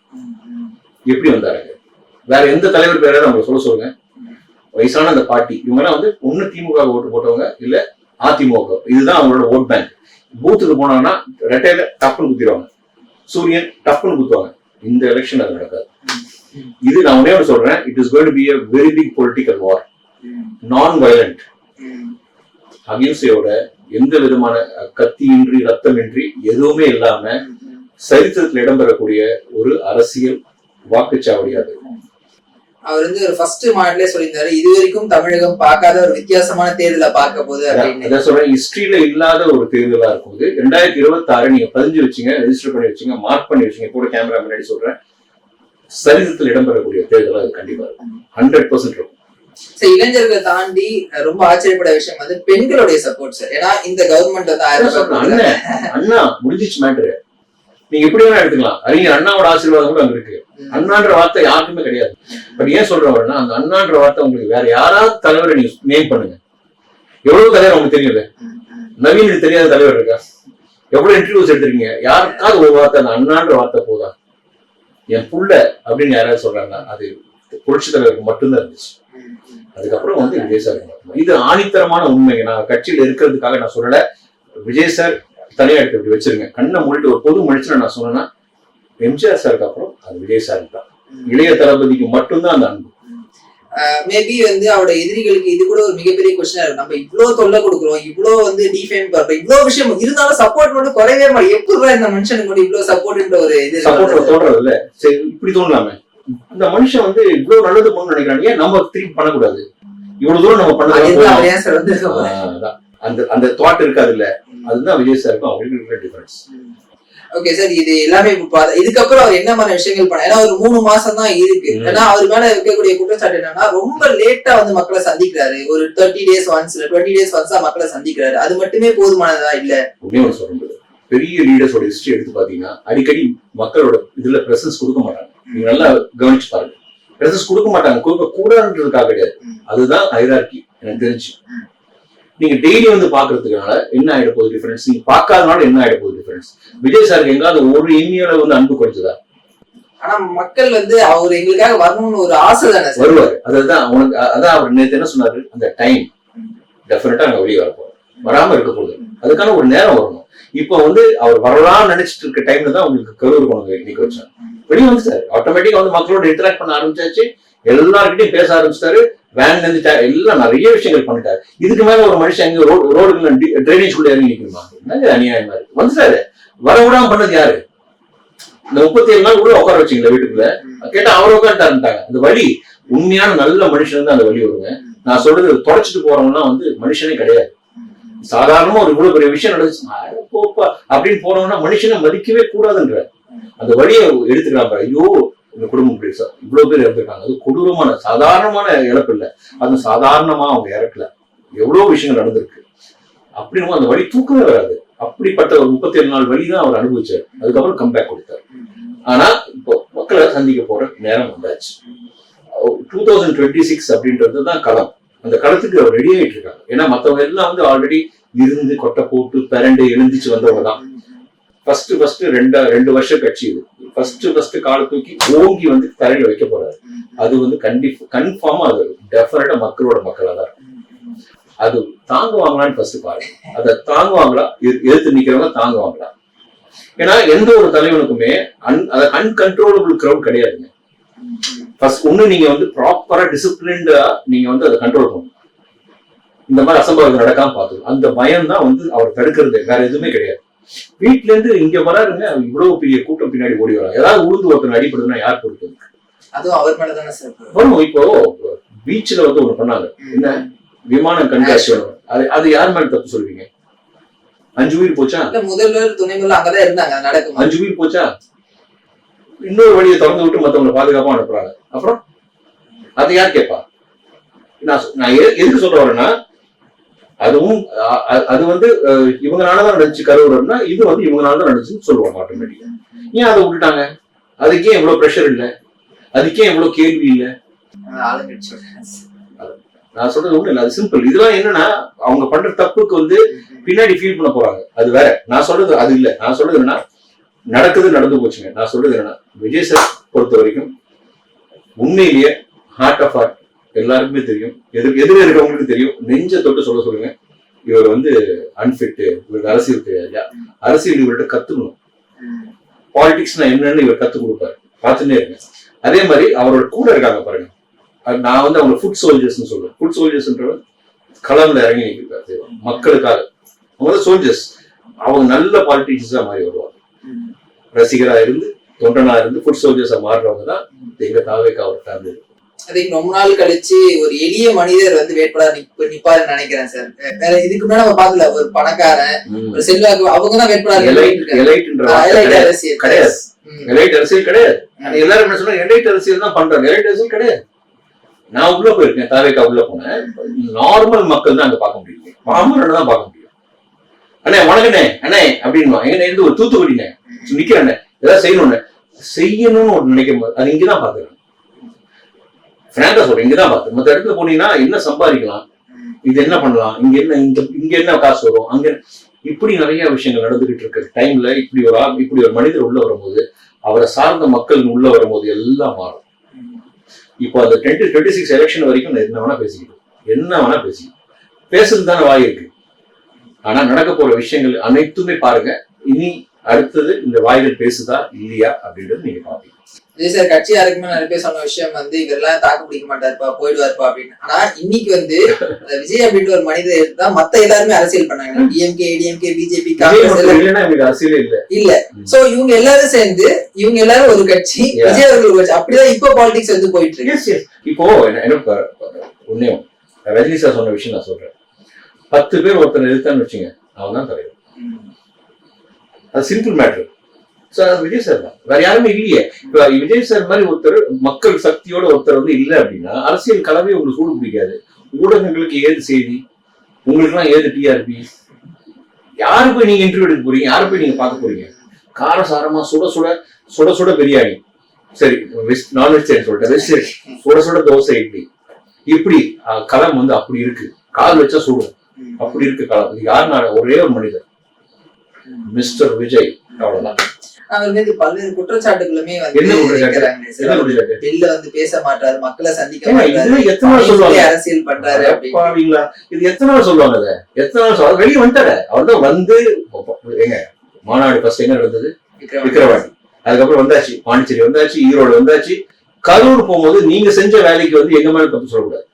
எப்படி வந்தாருங்க? வேற எந்த தலைவர் பேராவது அவங்க சொல்லுங்க. வயசான அந்த பாட்டி இவங்க எல்லாம் வந்து ஒண்ணு திமுக ஓட்டு போட்டவங்க, இல்ல அதிமுக, இதுதான் அவங்களோட ஓட் பேங்க். பூத்துக்கு போனாங்கன்னா ரெட்டையில டப்புன்னு குத்திடுவாங்க, சூரியன் டப்புன்னு குத்துவாங்க. இந்த எலெக்ஷன் அது நடக்காது. இது நான் ஒன்னே சொல்றேன், it is going to be a very big political war, non-violent, அகிம்சையோட, எந்த விதமான கத்தியின்றி ரத்தமின்றி எதுவுமே இல்லாம சரித்திரத்தில் இடம்பெறக்கூடிய ஒரு அரசியல் வாக்குச்சாவடியா இருக்கும். அவர் வந்து ஒரு ஃபர்ஸ்ட் மாடலே சொல்லியிருந்தாரு, இது வரைக்கும் தமிழகம் பார்க்காத ஒரு வித்தியாசமான தேர்தலை பார்க்க போகுது அப்படின்னு சொல்றேன். ஹிஸ்டரியில இல்லாத ஒரு தேர்தலா இருக்கும். 2026 நீங்க பதிஞ்சு வச்சுங்க, ரெஜிஸ்டர் பண்ணி வச்சுங்க, மார்க் பண்ணி வச்சுங்க. கூட கேமரா முன்னாடி சொல்றேன், சரித்திரத்தில் இடம்பெறக்கூடிய தேர்தலா அது கண்டிப்பா இருக்கும். 100% இருக்கும். இளைஞர்கள் தாண்டி ரொம்ப ஆச்சரியப்பட விஷயம் வந்து பெண்களுடைய சப்போர்ட் சார். ஏன்னா இந்த கவர்மெண்ட் வந்து அண்ணா முடிஞ்சிச்சு மேட்டரு. நீங்க எப்படி வேணா எடுத்துக்கலாம். அறிஞர் அண்ணாவோட ஆசீர்வாதம் கூட அங்க இருக்கு. அண்ணான்ற வார்த்தை யாருக்குமே கிடையாது. பட் ஏன் சொல்றவர்னா, அந்த அண்ணான்ற வார்த்தை உங்களுக்கு வேற யாராவது தலைவரை நீங்க நேம் பண்ணுங்க. எவ்வளவு தலைவர் உங்களுக்கு தெரியல. நவீனுக்கு தெரியாத தலைவர் இருக்கா? எவ்வளவு இன்டர்வியூஸ் எடுத்திருக்கீங்க? யாருக்காவது ஒரு வார்த்தை அந்த அண்ணான்ற வார்த்தை போதா? என் புள்ள அப்படின்னு யாராவது சொல்றாங்க, அது புரட்சி தலைவருக்கு மட்டும்தான் இருந்துச்சு. அதுக்கப்புறம் வந்து விஜய் சார் மட்டும். இது ஆணித்தரமான உண்மை. நான் கட்சியில இருக்கிறதுக்காக நான் சொல்லல. விஜய் சார் தனியா எடுத்து இப்படி வச்சிருங்க. கண்ணை மூடிட்டு ஒரு பொது மனுஷனை நான் சொன்னேன்னா, எம்ஜிஆர் சாருக்கு அப்புறம் அது விஜய் சார் தான். இளைய தளபதிக்கு மட்டும்தான் அந்த அன்பு. மேபி வந்து அவரோட எதிரிகளுக்கு இது கூட ஒரு மிகப்பெரிய கொஸ்டினா இருக்கு. நம்ம இவ்வளவு தொல்லை கொடுக்குறோம், இவ்வளவு வந்து டிஃபேம் பண்றோம், இவ்வளவு விஷயம் இருந்தாலும் சப்போர்ட் மட்டும் குறையவே மாட்டோம். எப்படி இந்த மனுஷனுக்கு கூட இவ்வளவு சப்போர்ட்ன்ற ஒரு இது சப்போர்ட் தோன்றது இல்ல. சரி, இப்படி தோணலாமே. இந்த மனுஷன் வந்து இவ்வளவு நல்லது பண்ணு நினைக்கிறாங்க, ஏன் நம்ம திருப்பி பண்ணக்கூடாது? இவ்வளவு தூரம் நம்ம பண்ண அந்த தாட் இருக்காது இல்ல. அதுதான் விஜய் சாருக்கும் அவங்களுக்கு இருக்கிற டிஃபரன்ஸ். ஓகே சார், இது எல்லாமே இதுக்கப்புறம் அவர் என்ன மாதிரி விஷயங்கள் பண்ண, ஏன்னா ஒரு 3 மாசம் தான் இருக்கு. ஏன்னா அவர் மேல இருக்கக்கூடிய குற்றச்சாட்டு என்னன்னா, ரொம்ப லேட்டா வந்து மக்களை சந்திக்கிறாரு. ஒரு 30 days once 20 days once மக்களை சந்திக்கிறாரு. அது மட்டுமே போதுமானதா இல்ல? உண்மையை சொல்றது, பெரிய லீடர்ஸோட ஹிஸ்டரி எடுத்து பாத்தீங்கன்னா அடிக்கடி மக்களோட இதுல பிரசன்ஸ் கொடுக்க மாட்டாங்க. நீங்க நல்லா கவனிச்சு பாருங்க. பிரசன்ஸ் கொடுக்க மாட்டாங்க, கொடுக்க கூடாதுன்றதுக்காக கிடையாது. அதுதான் ஹைரார்கி எனக்கு தெரிஞ்சு. நீங்க டெய்லி வந்து பாக்குறதுனால என்ன ஆயிட போகுது டிஃபரன்ஸ்? நீங்க பாக்காதனால என்ன ஆயிட போகுது டிஃபரன்ஸ்? விஜய் சாருக்கு எங்காவது ஒரு எண்ணியோட வந்து அன்பு குறைச்சதா? ஆனா மக்கள் வந்து அவர் எங்களுக்காக வரணும்னு ஒரு ஆசை தானே வருவாரு. அதுதான் அவனுக்கு. அதான் அவர் நேற்று என்ன சொன்னாரு, அந்த டைம் டெஃபினட்டா அங்க வெளியே வரப்போம், வராம இருக்க போகுது. அதுக்கான ஒரு நேரம் வரணும். இப்ப வந்து அவர் வரலாம்னு நினைச்சிட்டு இருக்க டைம்ல தான் உங்களுக்கு கரூர் கொண்டு நிக்க வச்சாங்க. வெளியே வந்து சார் ஆட்டோமேட்டிக்கா வந்து மக்களோட இன்டராக்ட் பண்ண ஆரம்பிச்சாச்சு. எல்லார்கிட்டையும் பேச ஆரம்பிச்சிட்டாரு. வேன்ல இருந்து எல்லாம் நிறைய விஷயங்கள் பண்ணிட்டாரு. இதுக்கு மேல ஒரு மனுஷன் எங்க ரோடுக்குள்ள டிரைனேஜ் குள்ள இறங்கி நிக்கணுமா? என்னங்க அநியாயமா இருக்கு. வந்து சார் வர விடாம பண்ணது யாரு? இந்த 37 நாள் கூட உட்கார வச்சிங்களா வீட்டுக்குள்ள? கேட்டா அவர் உட்காந்துட்டாங்க. அந்த வழி உண்மையான நல்ல மனுஷன் தான் அந்த வழி வருங்க. நான் சொல்றது தொடச்சிட்டு போறவங்கன்னா வந்து மனுஷனே கிடையாது. சாதாரணமா ஒரு இவ்வளவு பெரிய விஷயம் நடந்துச்சு போப்பா அப்படின்னு போனோம்னா மனுஷனை மதிக்கவே கூடாதுன்ற அந்த வழியை எடுத்துக்கிறாங்க. ஐயோ இந்த குடும்பம் இவ்வளவு பேர் இறந்துருக்காங்க. அது கொடூரமான சாதாரணமான இழப்பு இல்லை. அது சாதாரணமா அவங்க இறக்கல. எவ்வளவு விஷயங்கள் நடந்திருக்கு. அப்படின்னு அந்த வழி தூக்கமே வராது. அப்படிப்பட்ட ஒரு 37 நாள் வழிதான் அவர் அனுபவிச்சார். அதுக்கப்புறம் கம்பேக் கொடுத்தாரு. ஆனா இப்போ மக்களை சந்திக்க போற நேரம் வந்தாச்சு. 2026 அப்படின்றதுதான் களம். அந்த களத்துக்கு அவர் ரெடி ஆயிட்டு இருக்காங்க. ஏன்னா மத்தவங்க எல்லாம் வந்து ஆல்ரெடி இருந்து கொட்டை போட்டு பிறண்டு எழுந்திச்சு வந்தவங்க தான். ஃபர்ஸ்ட் 2 வருஷம் கட்சி இது. ஃபர்ஸ்ட் காலை தூக்கி ஓங்கி வந்து தரையில வைக்க போறாரு. அது வந்து கன்ஃபார்மா அது டெஃபினட்டா மக்களா தான் இருக்கும். அது தாங்குவாங்களான்னு ஃபர்ஸ்ட் பாருங்க. அதை தாங்குவாங்களா, எதிர்த்து நிக்கிறவங்க தாங்குவாங்களா? ஏன்னா எந்த ஒரு தலைவனுக்குமே அன்கன்ட்ரோலபிள் கிரௌட் கிடையாதுங்க. ஃபர்ஸ்ட் ஒண்ணு நீங்க வந்து ப்ராப்பரா டிசிப்ளின்டா நீங்க வந்து அதை கண்ட்ரோல் பண்ணணும். இந்த மாதிரி அசம்பாவிதம் நடக்காம பார்த்துக்கணும். அந்த பயம் தான் வந்து அவர் தடுக்கிறது, வேற எதுவுமே கிடையாது. வீட்டுல இருந்து இங்க வராருங்க, இவ்வளவு பெரிய கூட்டம் பின்னாடி ஓடி வராங்க. ஏதாவது உளுந்து ஒருத்தர் அடிப்படுதுன்னா யார் பொறுத்தது? அதுவும் அவர் மேலதானே சார் வரும். இப்போ பீச்ல வந்து ஒண்ணு பண்ணாங்க, என்ன விமானம் கண்காட்சி. அது யார் மேல தப்பு சொல்வீங்க? 5 உயிர் போச்சா? முதல்வர் துணை முதல்வர் அங்கதான் இருந்தாங்க, நடக்கும். 5 உயிர் போச்சா? இன்னொரு வழியை திறந்து விட்டு மத்தவங்களை பாதுகாப்பா அனுப்புறாங்க. அப்புறம் அதை யார் கேட்பா? நான் எதுக்கு சொல்ல வரேன்னா, அதுவும் அது வந்து இவங்களாலதான் நடந்துச்சு கரூர்னா, இது வந்து இவங்களாலதான் நடந்துச்சுன்னு சொல்லுவாங்க ஆட்டோமேட்டிக்கா. ஏன் அதை விட்டுட்டாங்க? அதுக்கே இவ்வளவு ப்ரெஷர் இல்லை, அதுக்கே இவ்வளவு கேள்வி இல்லை. நான் சொல்றது ஒண்ணு இல்லை, அது சிம்பிள். இதெல்லாம் என்னன்னா அவங்க பண்ற தப்புக்கு வந்து பின்னாடி ஃபீல் பண்ண போறாங்க, அது வேற. நான் சொல்றது அது இல்லை. நான் சொல்றது என்னன்னா, நடந்து போச்சுங்க. நான் சொல்றது என்னன்னா, விஜய் சார் பொறுத்த வரைக்கும் உண்மையிலேயே ஹார்ட் ஆஃப் ஹார்ட் எல்லாருக்குமே தெரியும், எதிர இருக்கவங்களுக்கு தெரியும். நெஞ்ச தொட்டு சொல்லுங்க, இவர் வந்து அன்ஃபிட், இவருக்கு அரசியல் தெரியாது. அரசியல் இவர்கிட்ட கத்துக்கணும். பாலிடிக்ஸ்னா என்னன்னு இவர் கத்துக் கொடுப்பாரு, பார்த்துட்டே இருக்கேன். அதே மாதிரி அவரோட கூட இருக்காங்க பாருங்க. நான் வந்து அவங்க ஃபுட் சோல்ஜர்ஸ் சொல்லுவேன். ஃபுட் சோல்ஜர்ஸ்ன்ற களம்ல இறங்கி நிற்கிறாரு மக்களுக்காக. அவங்க வந்து சோல்ஜர்ஸ். அவங்க நல்ல பாலிட்டிஷியன்ஸா மாறி வருவாங்க. ரசிகரா இருந்து, தொண்டனா இருந்து ஃபுட் சோல்ஜர்ஸா மாறுறவங்க தான் எங்க தாவேக்கா அவர் ஃபேமிலி. அதுக்கு ரொம்ப நாள் கழிச்சு ஒரு எளிய மனிதர் வந்து வேட்பாளர் நிப்பாருன்னு நினைக்கிறேன் சார். வேற இதுக்கு முன்னாடி நம்ம பாக்கல, ஒரு பணக்காரன் ஒரு செல்வாக்கு அவங்கதான் வேட்பாளர் கிடையாது. எலைட் அரசியல் கிடையாது. எல்லாரும் என்ன சொன்னா எலைட் அரசியல் தான் பண்றாங்க. எலைட் அரசியல் கிடையாது. நான் உள்ள போயிருக்கேன், தாவேக்கா உள்ள போனேன். நார்மல் மக்கள் தான் அங்க பார்க்க முடியும், பாமரன் தான் பார்க்க முடியும். அண்ணே வணக்கண்ணே அண்ணே அப்படின்னு எங்க இருந்து ஒரு தூத்துக்குடிண்ணே நிக்கிறேன், ஏதாவது செய்யணும்னு ஒரு நினைக்கும் போது அது இங்கதான் பாத்துக்கிறேன். பிராங்கா சொல்றேன், இங்கதான் பாத்து. மற்ற இடத்துல போனீங்கன்னா என்ன சம்பாதிக்கலாம், இது என்ன பண்ணலாம், இங்க என்ன காசு வரும், அங்க இப்படி நிறைய விஷயங்கள் நடந்துகிட்டு இருக்கிற டைம்ல இப்படி ஒரு மனிதர் உள்ள வரும்போது, அவரை சார்ந்த மக்கள் உள்ள வரும்போது எல்லாம் மாறும். இப்போ அந்த 2026 எலெக்ஷன் வரைக்கும் என்ன வேணா பேசிக்கிட்டு பேசுறது தானே வாய் இருக்கு. ஆனா நடக்க போற விஷயங்கள் அனைத்துமே பாருங்க. இனி அடுத்தது இந்த வாய்கள் பேசுதா இல்லையா அப்படின்றது நீங்க பாப்பீங்க. விஜய் சார் கட்சி யாருக்குமே நிறைய பேர் சொன்ன விஷயம் வந்து இவரெல்லாம் தாக்கு பிடிக்க மாட்டாருப்பா, போயிடுவாருப்பா அப்படின்னு. ஆனா இன்னைக்கு வந்து விஜய் அப்படின்ற ஒரு மனிதர் தான் மத்த எல்லாருமே அரசியல் பண்ணாங்க. டிஎம்கே, ஏடிஎம்கே, பிஜேபி, காங்கிரஸ் அரசியலே இல்ல. சோ இவங்க எல்லாரும் சேர்ந்து இவங்க எல்லாரும் ஒரு கட்சி, விஜய் அவர்கள் கட்சி. அப்படிதான் இப்போ பாலிடிக்ஸ் வந்து போயிட்டு இருக்கு. இப்போ என்ன உன்னையும் ரஜினி சார் சொன்ன விஷயம் நான் சொல்றேன். 10 பேர் ஒருத்தர் எதிர்த்தான்னு வச்சுங்க, அவன் தான் தலைவர். அது சிம்பிள் மேட்டர். விஜய் சார் தான், வேற யாருமே இல்லையே. இப்ப விஜய் சார் மாதிரி ஒருத்தர் மக்கள் சக்தியோட ஒருத்தர் வந்து இல்ல அப்படின்னா அரசியல் கலவை உங்களுக்கு சூடு பிடிக்காது. ஊடகங்களுக்கு ஏது செய்தி, உங்களுக்கு எல்லாம் ஏது டிஆர்பி, யாரு போய் நீங்க இன்டர்வியூ எடுக்க போறீங்க, யாரு போய் நீங்க பார்க்க போறீங்க? காரசாரமா சுட சுட பிரியாணி, சரி நான் வெஜிடேரியன் சொல்லிட்டேன், வெஜிடேரியன் சுட தோசை, இட்லி, இப்படி களம் வந்து அப்படி இருக்கு. கால் வச்சா சுடும், அப்படி இருக்கு களம். இது யாருனால? ஒரே ஒரு மனிதர், மிஸ்டர் விஜய். அவ்வளவுதான். அவர் மீது பல்வேறு குற்றச்சாட்டுகளுமே வந்து வெளில வந்து பேச மாட்டாரு, மக்களை சந்திக்க மாட்டாரு, அரசியல் பண்றாரு. இது எத்தனை நாள் சொல்லுவாங்க? எத்தனை நாள் வெளியே வந்துட்டாரு. அவர் தான் வந்து எங்க மாநாடு ஃபர்ஸ்ட் எங்க நடந்தது? விக்கிரவாண்டி. அதுக்கப்புறம் வந்தாச்சு பாண்டிச்சேரி, வந்தாச்சு ஈரோடு, வந்தாச்சு கரூர். போகும்போது நீங்க செஞ்ச வேலைக்கு வந்து எங்க மேல தப்பு சொல்லக்கூடாது.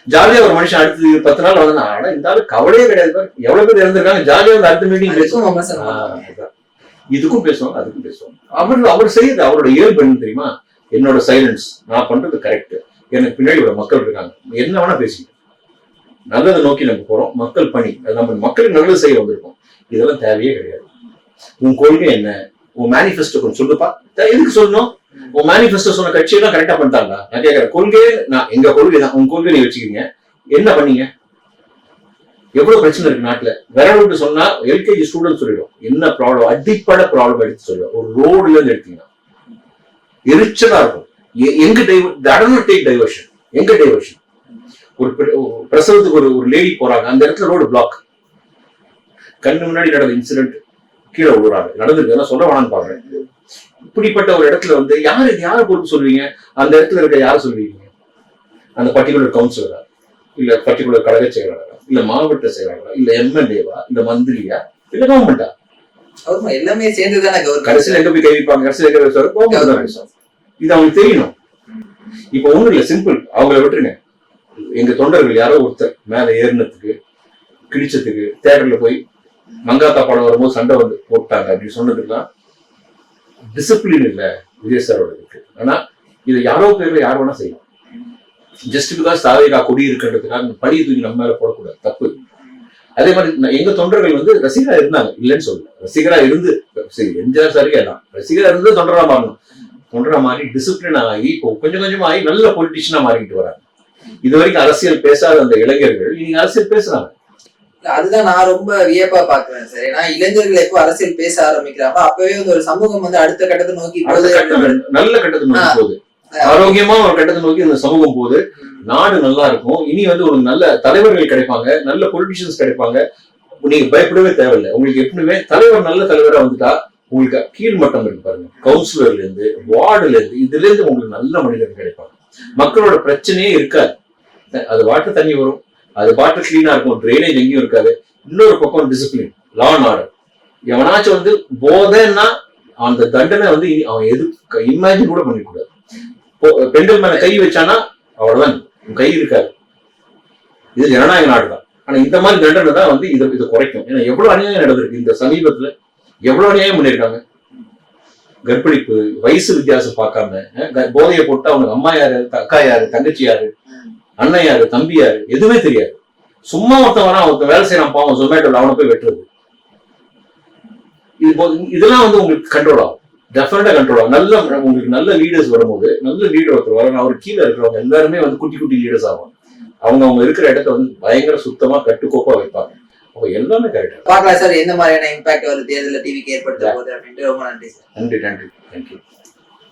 ஜாலியா ஒரு மனுஷன் அடுத்து 10 நாள் வந்தா, ஆனா இந்த ஆளு கவலையே கிடையாது. எவ்வளவு பேர் இறந்துருக்காங்க, ஜாலியா வந்து அடுத்த மீட்டிங் பேசுவோம். இதுக்கும் பேசுவாங்க, அதுக்கும் பேசுவாங்க. அவர் செய்யுது அவரோட இயல்பு என்ன தெரியுமா? என்னோட சைலன்ஸ், நான் பண்றது கரெக்ட், எனக்கு பின்னாடி ஒரு மக்கள் இருக்காங்க, என்ன வேணா பேசிக்கிட்டு நல்லதை நோக்கி நம்ம போறோம். மக்கள் பணி, நம்ம மக்களுக்கு நல்லது செய்ய வந்திருக்கோம். இதெல்லாம் தேவையே கிடையாது. உன் கொள்கை என்ன, உன் மேனிஃபெஸ்டோ கொஞ்சம் சொல்லுப்பா. எதுக்கு சொல்லணும்? உன் மேனிஃபெஸ்டோ சொன்ன கட்சியெல்லாம் கரெக்டா பண்ணிட்டாங்க. நான் கேட்கறேன், கொள்கையே எங்க கொள்கை தான், உன் கொள்கை நீ வச்சுக்கீங்க, என்ன பண்ணீங்க? எவ்வளவு பிரச்சனை இருக்கு நாட்டுல. விரல் சொன்னா எல்கேஜி ஸ்டூடெண்ட் சொல்லிடும் என்ன ப்ராப்ளம், அடிப்படை ப்ராப்ளம் எடுத்து சொல்லுவோம். ஒரு ரோடுல இருந்து எடுத்தீங்கன்னா எரிச்சலா இருக்கும். எங்க டைவர்ஷன், எங்க டைவர்ஷன்? ஒரு பிரசவத்துக்கு ஒரு லேடி போறாங்க, அந்த இடத்துல ரோடு பிளாக். கண்ணு முன்னாடி நடந்த இன்சிடென்ட், கீழே விழுறாங்க, நடந்திருக்கு, சொல்ல வேணான்னு பாக்குறேன். இப்படிப்பட்ட ஒரு இடத்துல வந்து யாரு பொறுப்பு சொல்லுவீங்க? அந்த இடத்துல இருக்க யார சொல்லுவீங்க? அந்த பர்டிகுலர் கவுன்சிலரா, இல்ல பர்டிகுலர் கழக செயலாளரா, இல்ல மாவட்ட செயலாளரா, இல்ல எம்எல்ஏவா, இல்ல மந்திரியா, இல்ல கவர்மெண்டா? எல்லாமே சேர்ந்துதானே கடைசியில் எங்க போய் கைவிப்பாங்க? கடைசியில் எங்க பேசுவாங்க? இது அவங்களுக்கு தெரியணும். இப்ப ஒண்ணும் இல்ல, சிம்பிள். அவங்களை விட்டுருங்க. எங்க தொண்டர்கள் யாரோ ஒருத்தர் மேல ஏறினத்துக்கு, கிழிச்சதுக்கு, தேட்டர்ல போய் மங்காத்தா படம் வரும்போது சண்டை வந்து போட்டாங்க அப்படின்னு சொன்னதுக்கெல்லாம் டிசிப்ளின் இல்ல விஜய் சாரோட இருக்கு. ஆனா இதை யாரோ பேர்ல யார் வேணா செய்யலாம். ஜஸ்ட் பிகாஸ் தாவேகா கொடி இருக்குன்றதுக்காக படியை தூக்கி நம்ம மேல போடக்கூடாது, தப்பு. அதே மாதிரி எங்க தொண்டர்கள் வந்து ரசிகரா இருந்தாங்க, இல்லைன்னு சொல்லல. ரசிகரா இருந்து சரி எம்ஜிஆர் சாருக்கு எல்லாம் ரசிகரா இருந்து தொண்டரா மாறணும். தொண்டரா மாறி டிசிப்ளின் ஆகி இப்போ கொஞ்சம் கொஞ்சமா ஆகி நல்ல பொலிட்டிஷியனா மாறிக்கிட்டு வராங்க. இது வரைக்கும் அரசியல் பேசாத அந்த இளைஞர்கள் இன்னைக்கு அரசியல் பேசுறாங்க. அதுதான் நான் ரொம்ப வியப்பா பாக்குறேன் சார். ஏன்னா இளைஞர்கள் எப்போ அரசியல் பேச ஆரம்பிக்கிறாங்க, அப்பவே வந்து ஒரு சமூகம் வந்து அடுத்த கட்டத்தை நோக்கி நல்ல கட்டத்தை நோக்கி போகுது. ஆரோக்கியமா ஒரு கட்டத்தை நோக்கி இந்த சமூகம் போகுது. நாடு நல்லா இருக்கும். இனி வந்து ஒரு நல்ல தலைவர்கள் கிடைப்பாங்க, நல்ல பொலிட்டிஷியன்ஸ் கிடைப்பாங்க. நீங்க பயப்படவே தேவையில்லை. உங்களுக்கு எப்பவுமே தலைவர் நல்ல தலைவரா வந்துட்டா உங்களுக்கு கீழ்மட்டம் இருக்கு பாருங்க, கவுன்சிலர்ல இருந்து, வார்டுல இருந்து, இதுல இருந்து உங்களுக்கு நல்ல மனிதர்கள் கிடைப்பாங்க. மக்களோட பிரச்சனையே இருக்காது. அது வாட்டர் தண்ணி வரும், அது வாட்டர் கிளீனா இருக்கும், ட்ரைனேஜ் எங்கேயும் இருக்காது. இன்னொரு பக்கம் டிசிப்ளின், லா அண்ட் ஆர்டர். எவனாச்சும் வந்து போதைன்னா அந்த தண்டனை வந்து அவன் எது இமேஜின் கூட பண்ணிக்கூடாது. பெண்கள் மேல கை வச்சானா அவ்வளவுதான், கை இருக்காது. இது ஜனநாயக நாடு தான். ஆனா இந்த மாதிரி தண்டனை தான் வந்து இதை குறைக்கும். ஏன்னா எவ்வளவு அநியாயம் நடந்திருக்கு இந்த சமீபத்துல, எவ்வளவு அநியாயம் பண்ணிருக்காங்க. கற்பழிப்பு, வயசு வித்தியாசம் பார்க்காம போதையை போட்டு அவனுக்கு அம்மா யாரு, அக்கா யாரு, தங்கச்சி யாரு, அண்ணன் யாரு, தம்பி யாரு எதுவுமே தெரியாது. சும்மா ஒருத்தன் வரான், ஒருத்தன் வேலை செய்யறான் பாவம் ஜொமேட்டோல, அவனை போய் வெட்டுறது. இதெல்லாம் வந்து உங்களுக்கு கண்ட்ரோல் ஆகும், டெஃபினட்டா கண்ட்ரோல் ஆகும். நல்ல உங்களுக்கு நல்ல லீடர்ஸ் வரும்போது, நல்ல லீடர் ஒருத்தர் வரணும், அவர் கீழே இருக்கிறவங்க எல்லாருமே வந்து குட்டி குட்டி லீடர்ஸ் ஆகும். அவங்க இருக்கிற இடத்த வந்து பயங்கர சுத்தமா கட்டுக்கோப்பா வைப்பாங்க. அப்ப எல்லாமே கரெக்டா பார்க்கலாம் சார் எந்த மாதிரியான இம்பாக்ட் ஒரு தேர்தலில் டிவிக்கு ஏற்படுத்த போகுது அப்படின்ட்டு. ரொம்ப நன்றி சார். நன்றி நன்றி தேங்க்யூ.